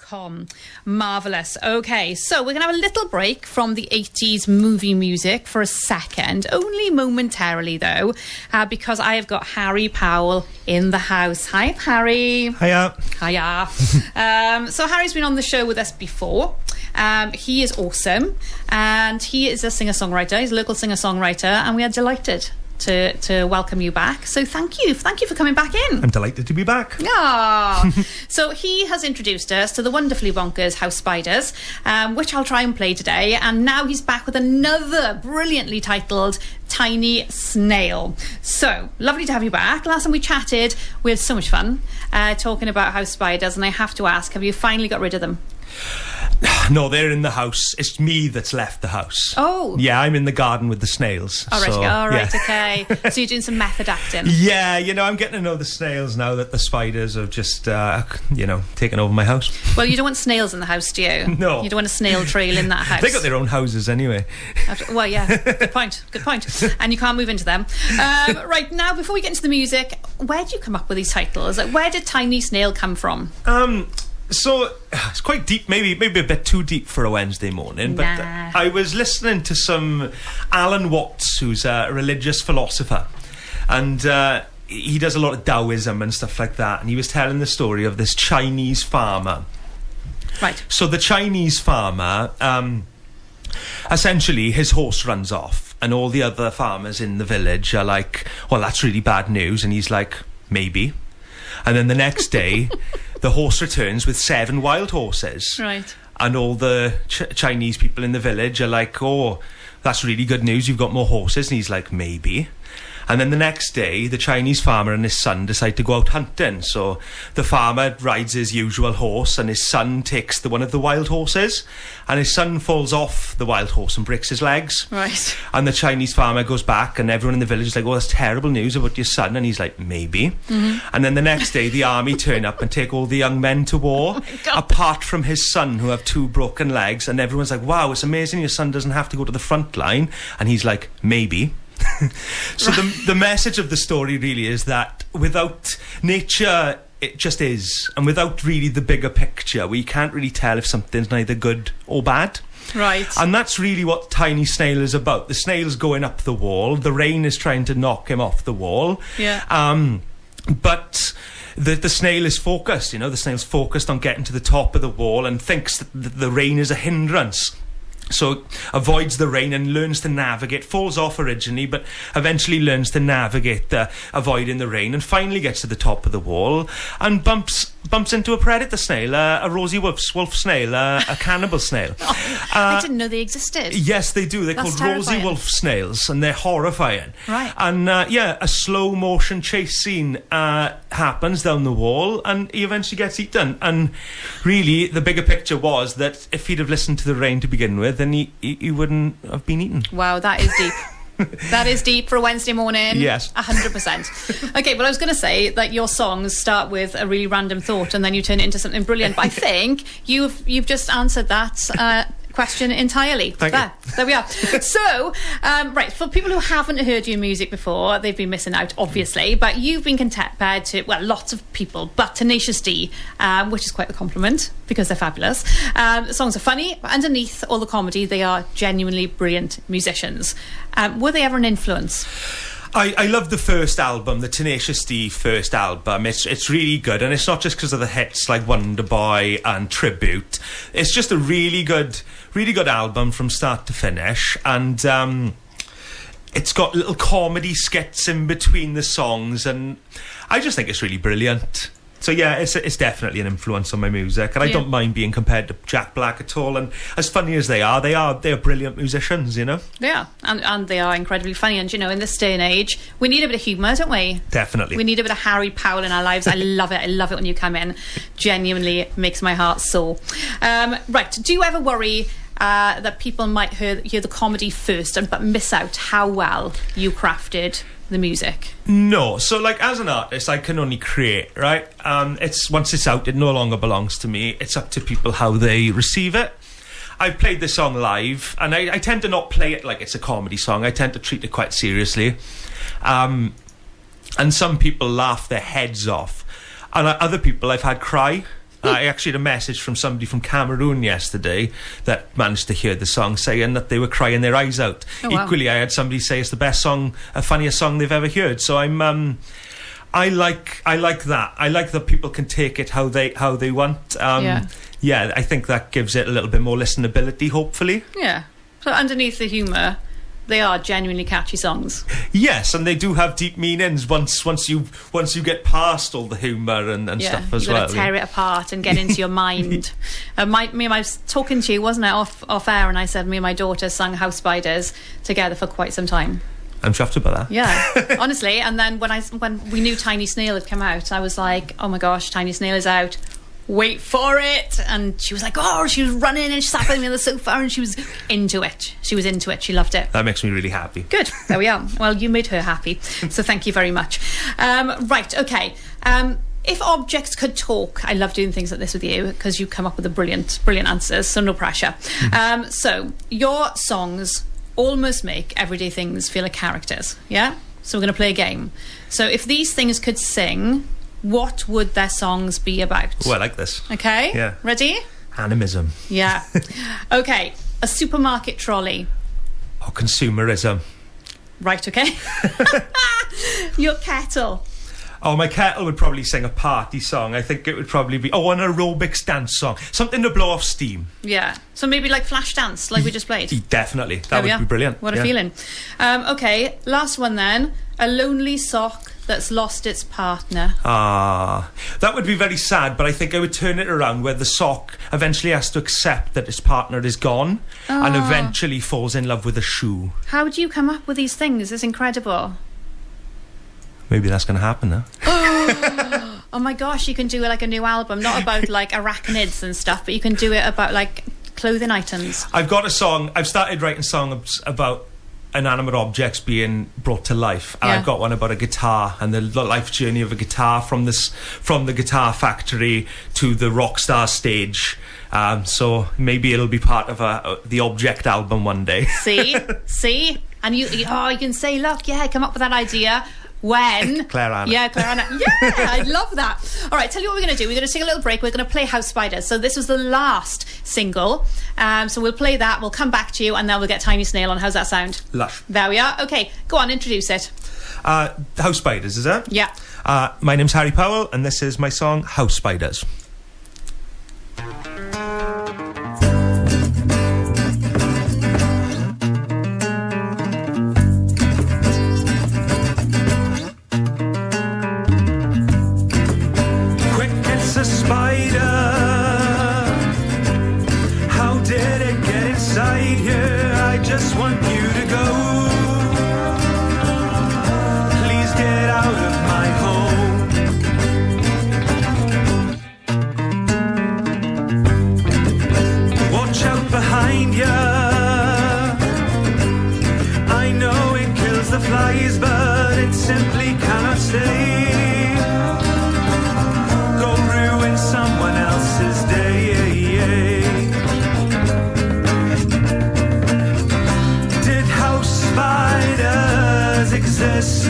Snail.com. Marvellous. Okay, so we're going to have a little break from the 80s movie music for a second, only momentarily though, because I have got Harry Powell in the house. Hi, Harry. Hiya. Hiya. So Harry's been on the show with us before. He is awesome, and he is a singer-songwriter. He's a local singer-songwriter, and we are delighted to welcome you back. So thank you for coming back in. I'm delighted to be back. Yeah. So he has introduced us to the wonderfully bonkers House Spiders, which I'll try and play today, and now he's back with another brilliantly titled Tiny Snail. So lovely to have you back. Last time we chatted, we had so much fun talking about House Spiders, and I have to ask, have you finally got rid of them? No, they're in the house. It's me that's left the house. Oh. Yeah, I'm in the garden with the snails. All right, so, okay. So you're doing some method acting. Yeah, I'm getting to know the snails now that the spiders have just, taken over my house. Well, you don't want snails in the house, do you? No. You don't want a snail trail in that house. They got their own houses anyway. Well, yeah, good point. And you can't move into them. Right, now, before we get into the music, where do you come up with these titles? Like, where did Tiny Snail come from? So it's quite deep, maybe a bit too deep for a Wednesday morning, but I was listening to some Alan Watts, who's a religious philosopher, and he does a lot of Taoism and stuff like that, and he was telling the story of this Chinese farmer. Right. So the Chinese farmer, essentially his horse runs off, and all the other farmers in the village are like, well, that's really bad news, and he's like, maybe. And then the next day the horse returns with 7 wild horses. Right. And all the Chinese people in the village are like, oh, that's really good news, you've got more horses. And he's like, maybe. And then the next day, the Chinese farmer and his son decide to go out hunting. So the farmer rides his usual horse, and his son takes one of the wild horses, and his son falls off the wild horse and breaks his legs. Right. And the Chinese farmer goes back, and everyone in the village is like, oh, that's terrible news about your son. And he's like, maybe. Mm-hmm. And then the next day, the army turn up and take all the young men to war, apart from his son, who have 2 broken legs. And everyone's like, wow, it's amazing your son doesn't have to go to the front line. And he's like, maybe. So the message of the story really is that without nature, it just is, and without really the bigger picture, we can't really tell if something's neither good or bad. Right. And that's really what Tiny Snail is about. The snail's going up the wall, the rain is trying to knock him off the wall. Yeah. But the snail is focused, the snail's focused on getting to the top of the wall and thinks that the rain is a hindrance. So avoids the rain and learns to navigate, falls off originally, but eventually learns to navigate avoiding the rain, and finally gets to the top of the wall and bumps into a predator snail, a rosy wolf snail, a cannibal snail. I didn't know they existed. Yes, they do. They're That's called terrifying. rosy wolf snails, and they're horrifying. Right. And a slow motion chase scene happens down the wall, and he eventually gets eaten. And really, the bigger picture was that if he'd have listened to the rain to begin with, then he wouldn't have been eaten. Wow, that is deep. That is deep for a Wednesday morning. Yes. 100%. Okay, well, I was going to say that your songs start with a really random thought and then you turn it into something brilliant. But I think you've just answered that question entirely. Thank you. There we are. So, right, for people who haven't heard your music before, they've been missing out, obviously. But you've been compared to, well, lots of people, but Tenacious D, which is quite the compliment because they're fabulous. The songs are funny, but underneath all the comedy, they are genuinely brilliant musicians. Were they ever an influence? I love the first album, the Tenacious D first album. It's really good, and it's not just because of the hits like Wonder Boy and Tribute. It's just a really good album from start to finish, and it's got little comedy skits in between the songs, and I just think it's really brilliant. So yeah, it's definitely an influence on my music, and I don't mind being compared to Jack Black at all. And as funny as they are brilliant musicians, They are, and they are incredibly funny. And in this day and age, we need a bit of humour, don't we? Definitely. We need a bit of Harry Powell in our lives. I love it. I love it when you come in. Genuinely makes my heart soar. Right, do you ever worry that people might hear the comedy first but miss out how well you crafted the music? No. So like, as an artist, I can only create, right? Once it's out, it no longer belongs to me. It's up to people how they receive it. I played this song live, and I tend to not play it like it's a comedy song. I tend to treat it quite seriously. And some people laugh their heads off, and other people I've had cry. I actually had a message from somebody from Cameroon yesterday that managed to hear the song, saying that they were crying their eyes out. Oh, wow. Equally, I had somebody say it's the best song, a funniest song they've ever heard. So I like that. I like that people can take it how they want. Yeah, I think that gives it a little bit more listenability, hopefully. Yeah. So underneath the humour, they are genuinely catchy songs. Yes, and they do have deep meanings once you get past all the humour and stuff as well. You've got to tear it apart and get into your mind. I was talking to you, wasn't I, off air, and I said me and my daughter sung House Spiders together for quite some time. I'm chuffed about that. Yeah, honestly. And then when we knew Tiny Snail had come out, I was like, oh my gosh, Tiny Snail is out. Wait for it. And she was like, oh, she was running and she sat with me on the sofa and she was into it. She loved it. That makes me really happy. Good, there we are. Well, you made her happy, so thank you very much. Right, okay. If objects could talk, I love doing things like this with you because you come up with the brilliant answers, so no pressure. So your songs almost make everyday things feel like characters, yeah? So we're going to play a game. So if these things could sing, what would their songs be about? Oh, I like this. Okay. Yeah. Ready? Animism. Yeah. Okay. A supermarket trolley. Or consumerism. Right, okay. Your kettle. Oh, my kettle would probably sing a party song. I think it would probably be, an aerobics dance song. Something to blow off steam. Yeah. So maybe like Flash Dance, like we just played. Definitely. That would be brilliant. What a feeling. Okay, last one then. A lonely sock that's lost its partner. That would be very sad, but I think I would turn it around where the sock eventually has to accept that its partner is gone and eventually falls in love with a shoe. How do you come up with these things? It's incredible. Maybe that's going to happen now. Oh my gosh, you can do like a new album, not about like arachnids and stuff, but you can do it about like clothing items. I've got a song. I've started writing songs about inanimate objects being brought to life, and I've got one about a guitar and the life journey of a guitar from the guitar factory to the rock star stage. So maybe it'll be part of the object album one day. See, and you can say, look, come up with that idea. When? Clare-Anna. Yeah, Clare-Anna. Yeah, I love that. All right, tell you what we're going to do. We're going to take a little break. We're going to play House Spiders. So this was the last single. So we'll play that. We'll come back to you, and then we'll get Tiny Snail on. How's that sound? Lush. There we are. Okay, go on, introduce it. House Spiders, is it? Yeah. My name's Harry Powell, and this is my song, House Spiders.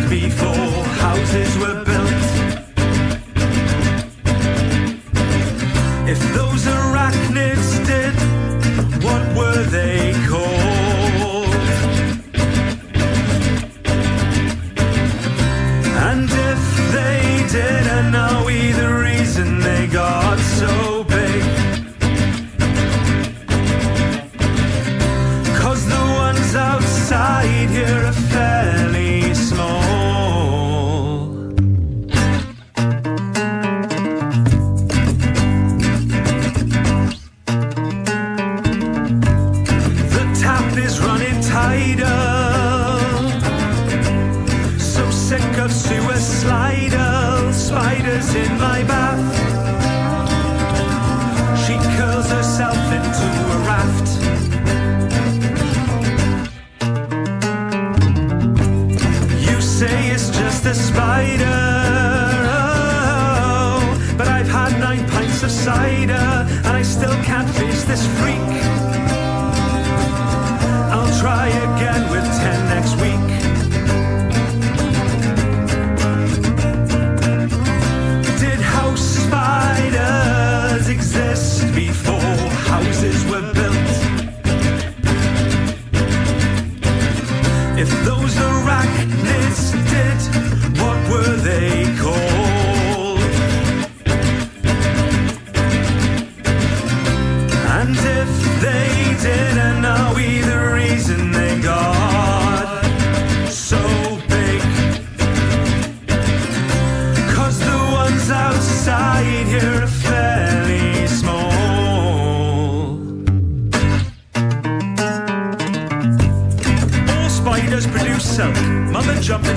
Before houses were built, if those arachnids did, what were they called? And if they didn't, are we the reason they got so big? 'Cause the ones outside here are fairly small.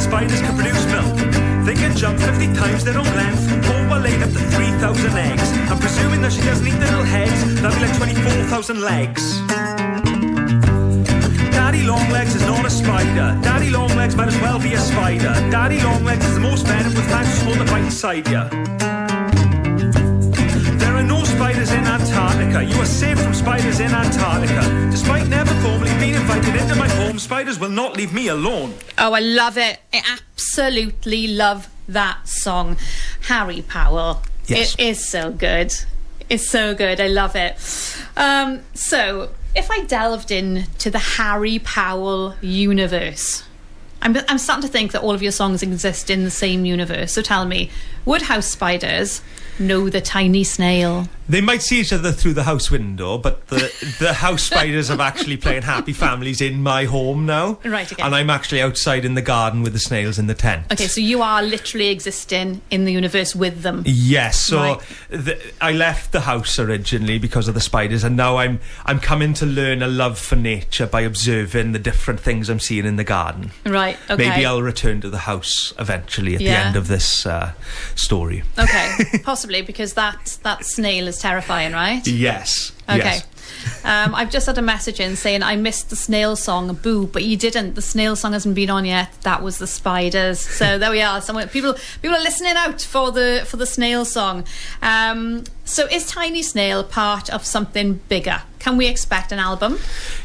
spiders can produce milk. They can jump 50 times their own length, ovulate up to 3,000 eggs. I'm presuming that she doesn't eat the little heads. That'd be like 24,000 legs. Daddy Longlegs is not a spider. Daddy Longlegs might as well be a spider. Daddy Longlegs is the most venom with fangs to hold the bite inside ya. There are no spiders in Antarctica. You are safe from spiders in Antarctica. Despite never formally being invited into my home, spiders will not leave me alone. Oh, I love it. I absolutely love that song. Harry Powell. Yes. It is so good. It's so good. I love it. So, if I delved into the Harry Powell universe, I'm starting to think that all of your songs exist in the same universe. So tell me, would house spiders know the tiny snail? They might see each other through the house window, but the house spiders are actually playing Happy Families in my home now. Right, okay. And I'm actually outside in the garden with the snails in the tent. Okay, so you are literally existing in the universe with them. Yes, so Right. I left the house originally because of the spiders, and now I'm coming to learn a love for nature by observing the different things I'm seeing in the garden. Right, okay. Maybe I'll return to the house eventually at the Yeah. end of this story. Okay, possibly, because that snail is terrifying, right? Yes. Okay. Yes. I've just had a message in saying I missed the snail song. Boo, but you didn't. The snail song hasn't been on yet. That was the spiders. So there we are. People are listening out for the snail song. So is Tiny Snail part of something bigger? Can we expect an album?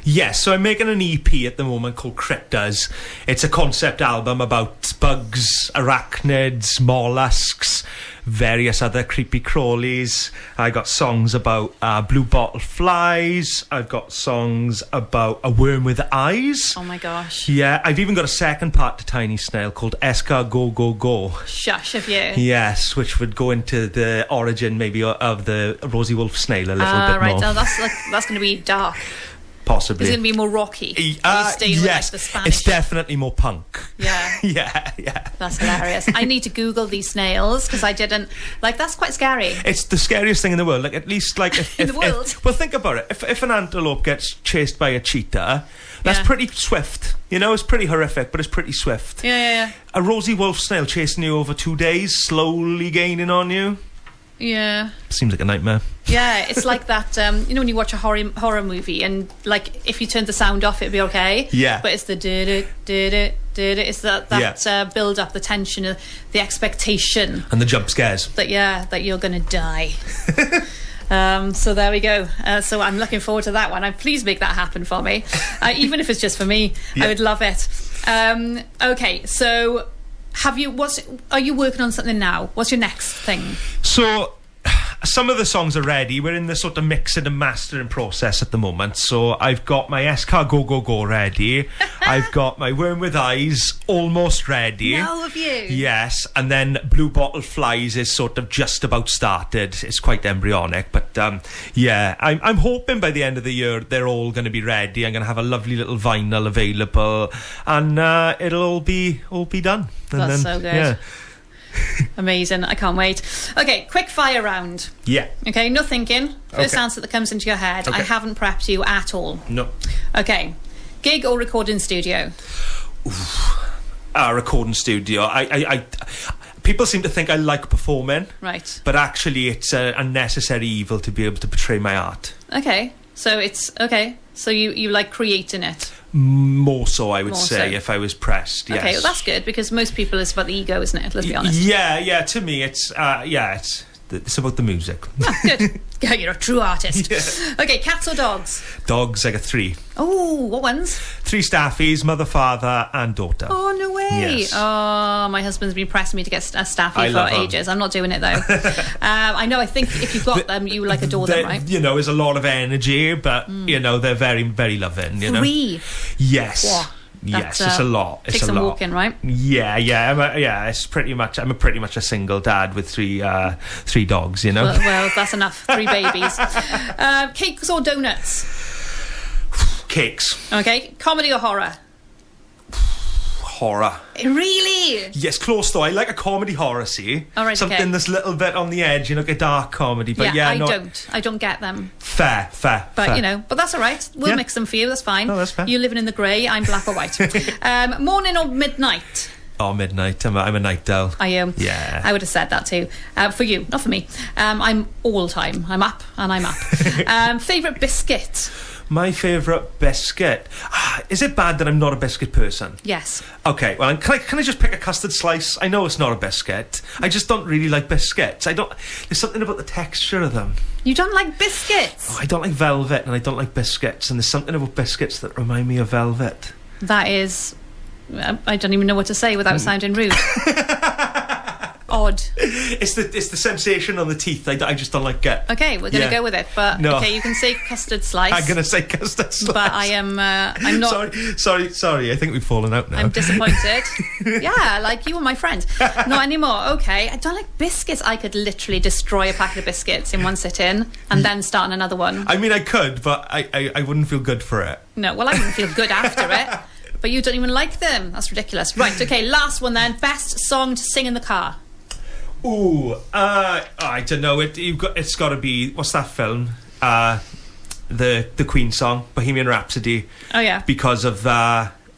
Yes, so I'm making an EP at the moment called Critters. It's a concept album about bugs, arachnids, mollusks, various other creepy crawlies. I got songs about blue bottle flies. I've got songs about a worm with eyes. Oh my gosh. Yeah, I've even got a second part to Tiny Snail called Escar Go Go Go. Shush, have you? Yes, which would go into the origin maybe of the Rosie Wolf snail a little bit right. more. So that's going to be dark. Possibly. Is it going to be more rocky? Yes, like the Spanish? it's definitely more punk. Yeah. yeah. That's hilarious. I need to Google these snails because I didn't. Like, that's quite scary. It's the scariest thing in the world. Like, at least, like, In the world? well, think about it. If an antelope gets chased by a cheetah, that's Yeah. pretty swift. You know, it's pretty horrific, but it's pretty swift. Yeah. A Rosie Wolf snail chasing you over 2 days, slowly gaining on you. Yeah. Seems like a nightmare. Yeah, it's like that, you know, when you watch a horror movie and, like, if you turn the sound off, it'd be okay. Yeah. But it's the did-it, it's that build up, the tension, the expectation And the jump scares. that you're going to die. So there we go. So I'm looking forward to that one. Please make that happen for me. Even if it's just for me, Yeah. I would love it. Okay, so are you working on something now? What's your next thing? So, some of the songs are ready. We're in the sort of mixing and mastering process at the moment. So I've got my Escar Go Go Go ready. I've got my Worm with Eyes almost ready. No, have you? Yes, and then Blue Bottle Flies is sort of just about started. It's quite embryonic, but yeah, I'm hoping by the end of the year they're all going to be ready. I'm going to have a lovely little vinyl available, and it'll all be done. And That's so good. Yeah. Amazing. I can't wait. Okay, quick fire round. Yeah. Okay, no thinking. First Okay. answer that comes into your head. Okay. I haven't prepped you at all. No. Okay. Gig or recording studio? Recording studio. I people seem to think I like performing, Right. but actually it's a necessary evil to be able to portray my art. Okay. So it's okay. So you like creating it. More so, I would More say, so. if I was pressed. Yes. Okay, well, that's good because most people it's about the ego, isn't it? Let's be honest. Yeah. To me, it's it's about the music. Oh, good. Yeah, you're a true artist. Yeah. Okay, cats or dogs? Dogs, I got 3. Oh, what ones? 3 staffies, mother, father, and daughter. Oh, no way. Yes. Oh, my husband's been pressing me to get a staffy I for love 'em. ages. I'm not doing it though. I know. I think if you've got them, you like adore them, right? You know, there's a lot of energy, but you know they're very, very loving. You 3. know. Yes. Wow. Yes, That's, it's a lot. It's takes a some lot. walking, right? Yeah. It's pretty much. I'm pretty much a single dad with 3 dogs. You know. Well, that's enough. 3 babies. Cakes or donuts? Cakes. Okay. Comedy or horror? Horror. Really? Yes, close though. I like a comedy horror. See, All right, something okay. that's a little bit on the edge. You know, like a dark comedy. But yeah, I no, don't get them. Fair. But fair. you know, but that's all right. We'll Yeah. mix them for you. That's fine. No, that's fair. You're living in the grey. I'm black or white. Morning or midnight? Oh, midnight. I'm a night owl. Are you? Yeah. I would have said that too. For you, not for me. I'm all time. I'm up and I'm up. Favourite biscuit? My favourite biscuit. Is it bad that I'm not a biscuit person? Yes. Okay, well, can I just pick a custard slice? I know it's not a biscuit. I just don't really like biscuits. There's something about the texture of them. You don't like biscuits? Oh, I don't like velvet and I don't like biscuits. And there's something about biscuits that remind me of velvet. That is... I don't even know what to say without sounding rude. Odd. It's the sensation on the teeth. I just don't like it. Okay, we're going to go with it. But no. Okay, you can say custard slice. I'm going to say custard slice. But I'm not. Sorry. I think we've fallen out now. I'm disappointed. Yeah, like you were my friend. Not anymore. Okay, I don't like biscuits. I could literally destroy a packet of biscuits in one sitting and then start on another one. I mean, I could, but I wouldn't feel good for it. No, well, I wouldn't feel good after it. But you don't even like them. That's ridiculous. Right, okay, last one then. Best song to sing in the car. Ooh, I don't know. It's got to be, what's that film? The Queen song, Bohemian Rhapsody. Oh yeah. Because of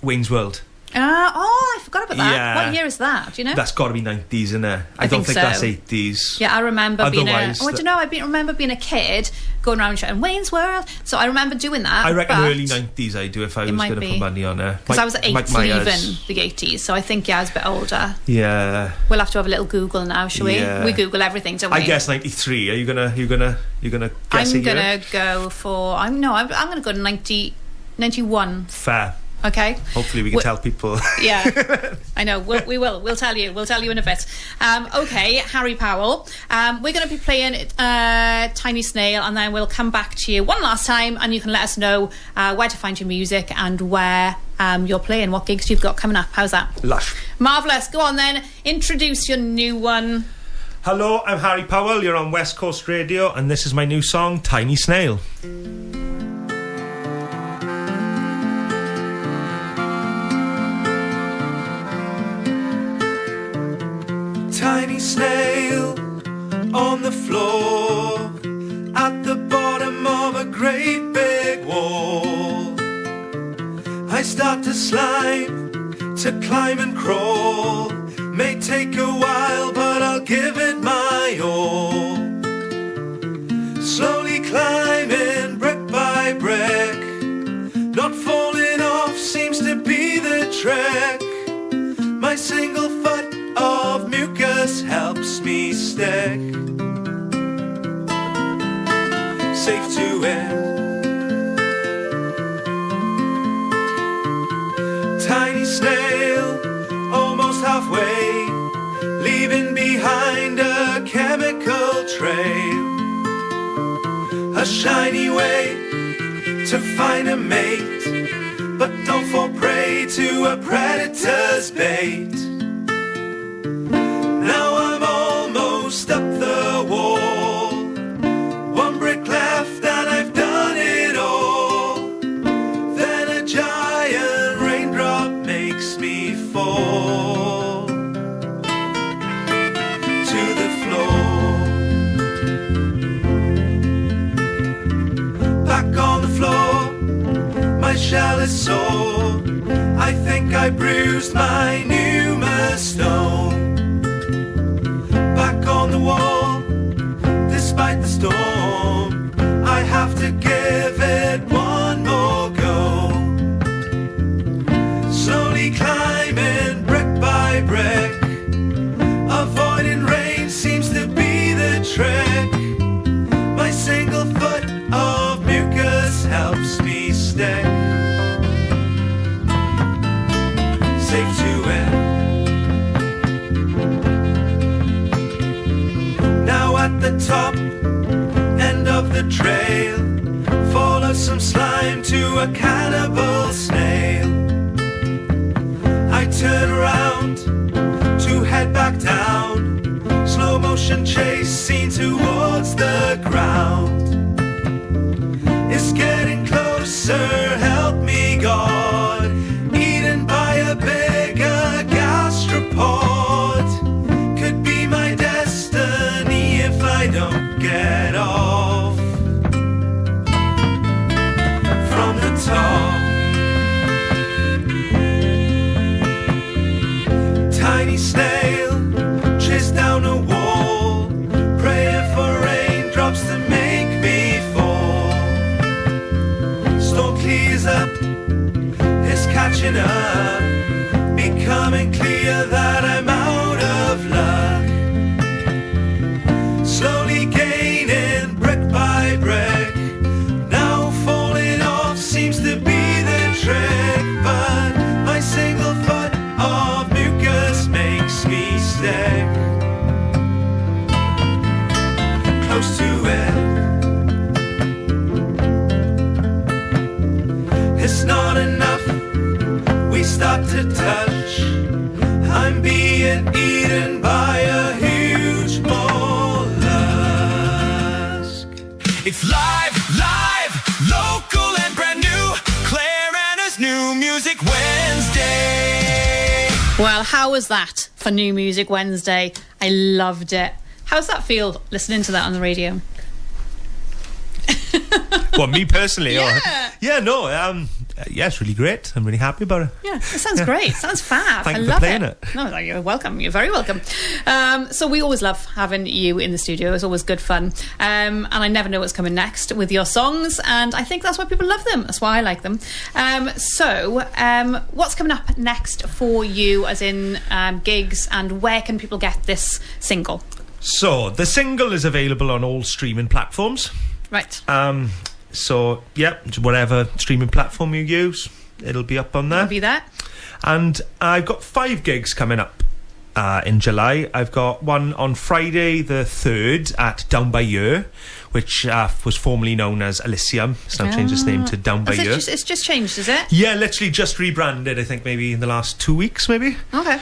Wayne's World. I forgot about that. Yeah. What year is that? Do you know? That's got to be 90s, isn't it? I don't think so. That's 80s. Yeah, I remember being I Otherwise, remember being a kid going around shouting Wayne's World. So I remember doing that. I reckon early 90s I do if I was going to put money on it. Because I was 8 leaving the 80s, so I think I was a bit older. Yeah. We'll have to have a little Google now, shall we? Yeah. We Google everything, don't we? I guess 93. Are you gonna guess I'm gonna go for I'm gonna go to 91. Fair. Okay. Hopefully we can tell people. Yeah, I know. We will. We'll tell you. We'll tell you in a bit. Okay, Harry Powell. We're going to be playing Tiny Snail, and then we'll come back to you one last time, and you can let us know where to find your music and where you're playing, what gigs you've got coming up. How's that? Lush. Marvellous. Go on then. Introduce your new one. Hello, I'm Harry Powell. You're on West Coast Radio, and this is my new song, Tiny Snail. Tiny snail on the floor at the bottom of a great big wall. I start to slime, to climb and crawl. May take a while, but I'll give it my all. Slowly climbing brick by brick, not falling off seems to be the trick. My single foot of mucus helps me stick. Safe to end. Tiny snail, almost halfway, leaving behind a chemical trail. A shiny way to find a mate, but don't fall prey to a predator's bait. Now I'm almost up the wall, one brick left and I've done it all. Then a giant raindrop makes me fall to the floor. Back on the floor, my shell is sore. I think I bruised my pneuma stone. Back on the wall, despite the storm, I have to give it one more go. Slowly climbing brick by brick, avoiding rain seems to be the trick. My single foot of mucus helps me stick. Safe to end. Now at the top end of the trail, follow some slime to a cannibal snail. I turn around to head back down, slow motion chase scene towards the ground. It's getting closer, help me God, eaten by a bigger gastropod. Could be my destiny if I don't get off from the top. catching up, becoming clear that I'm out of luck. Slowly gaining brick by brick, now falling off seems to be the trick. But my single foot of mucus makes me stick close to it. It's not enough, we start to touch. I'm being eaten by a huge mollusk. It's live, local and brand new. Clare-Anna's New Music Wednesday. Well, how was that for New Music Wednesday? I loved it. How's that feel, listening to that on the radio? Well, me personally, Yeah. it's really great. I'm really happy about it. Yeah, it sounds great. Sounds fab. Thank I you for love playing it. it. No, you're welcome. You're very welcome. So we always love having you in the studio. It's always good fun. And I never know what's coming next with your songs. And I think that's why people love them. That's why I like them. So what's coming up next for you, as in gigs, and where can people get this single? So the single is available on all streaming platforms. Right. So yeah, whatever streaming platform you use, it'll be up on there. I'll be there. And I've got 5 gigs coming up in July. I've got one on Friday the 3rd at Down by Year, which was formerly known as Elysium. It's now changed its name to Down by Year. It's just changed, is it? Yeah, literally just rebranded, I think maybe in the last 2 weeks, maybe. Okay.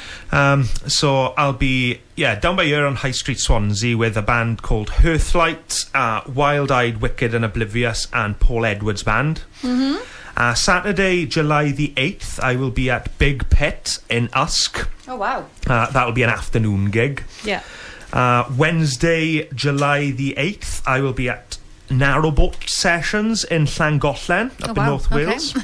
So I'll be, Down by Year on High Street, Swansea, with a band called Hearthlight, Wild Eyed, Wicked and Oblivious, and Paul Edwards Band. Mm-hmm. Saturday, July the 8th, I will be at Big Pit in Usk. Oh, wow. That'll be an afternoon gig. Yeah. Wednesday, July the 8th, I will be at Narrowboat Sessions in Llangollen, up in North Wales.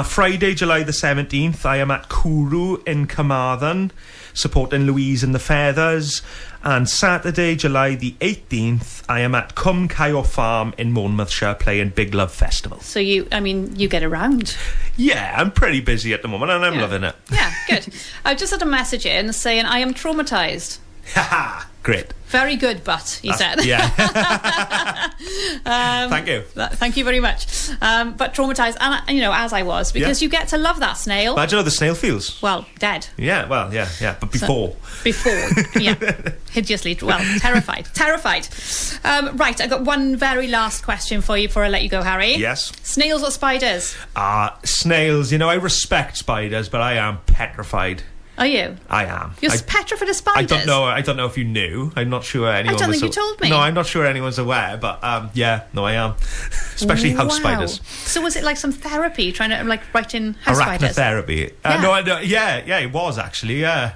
Friday, July the 17th, I am at Cwrw in Carmarthen, supporting Louise and the Feathers. And Saturday, July the 18th, I am at Cwm Caio Farm in Monmouthshire, playing Big Love Festival. So you get around. Yeah, I'm pretty busy at the moment and I'm loving it. Yeah, good. I've just had a message in saying I am traumatised. Haha, great. Very good, but he said. Yeah. Thank you. Thank you very much. But traumatised, and as I was, because you get to love that snail. Imagine how the snail feels. Well, dead. Yeah, well, yeah. But before. Yeah. Hideously, terrified. Right, I've got one very last question for you before I let you go, Harry. Yes. Snails or spiders? Snails. I respect spiders, but I am petrified. Are you? I am. You're petrified of spiders? I don't know if you knew. I'm not sure anyone I don't think you told me. No, I'm not sure anyone's aware, but I am. Especially house spiders. So was it like some therapy, trying to write in house spiders? Arachnotherapy. It was actually, yeah.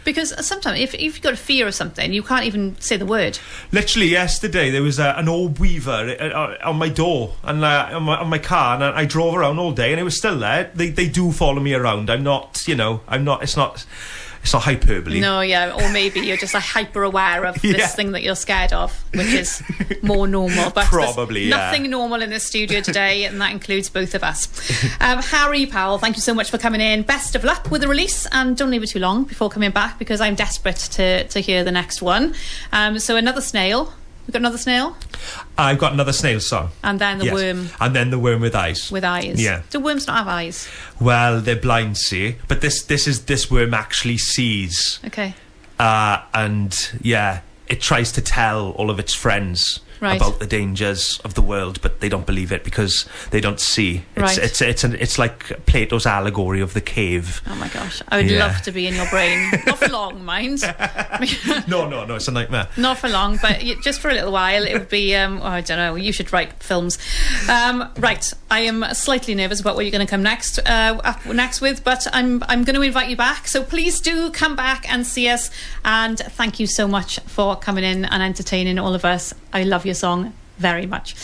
Because sometimes if you've got a fear of something, you can't even say the word. Literally yesterday there was an orb weaver on my door and on my car, and I drove around all day and it was still there. They do follow me around. I'm not, it's not hyperbole. No, yeah, or maybe you're just hyper aware of this thing that you're scared of, which is more normal. But probably, nothing normal in this studio today, and that includes both of us. Harry Powell, thank you so much for coming in. Best of luck with the release, and don't leave it too long before coming back, because I'm desperate to hear the next one. So another snail. We've got another snail? I've got another snail song. And then the worm. And then the worm with eyes. With eyes. Yeah. Do worms not have eyes? Well, they're blind, see. But this worm actually sees. Okay. And it tries to tell all of its friends about the dangers of the world, but they don't believe it because they don't see. It's like Plato's allegory of the cave. Oh my gosh, I would love to be in your brain. Not for long, mind. No, it's a nightmare. Not for long, but just for a little while. It would be I don't know, you should write films. Right, I am slightly nervous about what you're going to come next with, but I'm going to invite you back, so please do come back and see us, and thank you so much for coming in and entertaining all of us. I love your song very much.